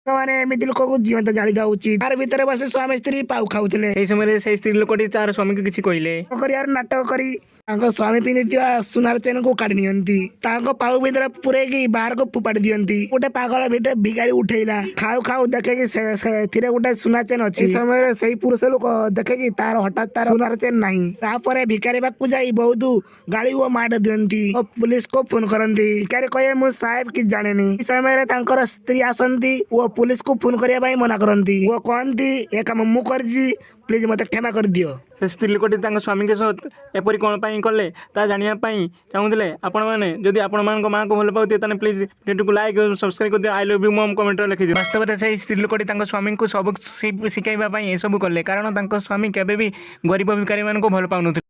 ମାନେ ଏମିତି ଲୋକକୁ ଜୀବନ୍ତ ଜାଳିବା ଉଚିତ। ତାର ଭିତରେ ବସି ସ୍ୱାମୀ ସ୍ତ୍ରୀ ପାଉ ଖାଉଥିଲେ। ସେଇ ସମୟରେ ସେଇ ସ୍ତ୍ରୀ ଲୋକଟି ତାର ସ୍ୱାମୀକୁ କିଛି କହିଲେ। କରିବାର ନାଟକ କରି ତାଙ୍କ ସ୍ୱାମୀ ପିନ୍ଧିଥିବା ସୁନାର ଚେନକୁ କାଢି ନିଅନ୍ତି। ତାଙ୍କ ପାଉ ଭିତରେ ପୁରେଇକି ବାହାରକୁ ଫୋପାଡ଼ି ଦିଅନ୍ତି। ଗୋଟେ ପାଗଳ ଭିକାରୀ ଉଠେଇଲା। ଖାଉ ଖାଉ ଦେଖେକି ସେଥିରେ ଗୋଟେ ସୁନା ଚେନ ଅଛି। ଏହି ସମୟରେ ସେଇ ପୁରୁଷ ଲୋକ ଦେଖେକି ତାର ହଠାତ୍ ତାର ସୁନାର ଚେନ ନାହିଁ। ତାପରେ ଭିକାରୀ ପାଖକୁ ଯାଇ ବହୁତ ଗାଳି ଓ ମାଡ଼ ଦିଅନ୍ତି ଓ ପୁଲିସକୁ ଫୋନ କରନ୍ତି। ଭିକାରୀ କହେ ମୁଁ ସାହେବ କିଛି ଜାଣେନି। ଏହି ସମୟରେ ତାଙ୍କର ସ୍ତ୍ରୀ ଆସନ୍ତି ଓ ପୁଲିସକୁ ଫୋନ କରିବା ପାଇଁ ମନା କରନ୍ତି ଓ କହନ୍ତି ଏ କାମ ମୁଁ କରିଛି, ପ୍ଲିଜ ମତେ କ୍ଷମା କରିଦିଅ। ସେ ସ୍ତ୍ରୀ ଲୋକଟି ତାଙ୍କ ସ୍ୱାମୀଙ୍କ ସହ ଏପରି କ'ଣ ପାଇଁ କଲେ ତାହା ଜାଣିବା ପାଇଁ ଚାହୁଁଥିଲେ। ଆପଣମାନେ ଯଦି ଆପଣମାନଙ୍କ ମାଆଙ୍କୁ ଭଲ ପାଉଥିବେ ତାହେଲେ ପ୍ଲିଜ୍ ଭିଡ଼ିଓକୁ ଲାଇକ୍ ଓ ସବସ୍କ୍ରାଇବ୍ କରିଦିଅ। ଆଇ ଲଭ୍ ୟୁ ମମ୍ କମେଣ୍ଟରେ ଲେଖିଦିଅ। ବାସ୍ତବରେ ସେଇ ସ୍ତ୍ରୀ ଲୋକଟି ତାଙ୍କ ସ୍ୱାମୀଙ୍କୁ ସବୁ ଶିଖାଇବା ପାଇଁ ଏସବୁ କଲେ, କାରଣ ତାଙ୍କ ସ୍ୱାମୀ କେବେ ବି ଗରିବ ଭିକାରୀମାନଙ୍କୁ ଭଲ ପାଉନଥିଲେ।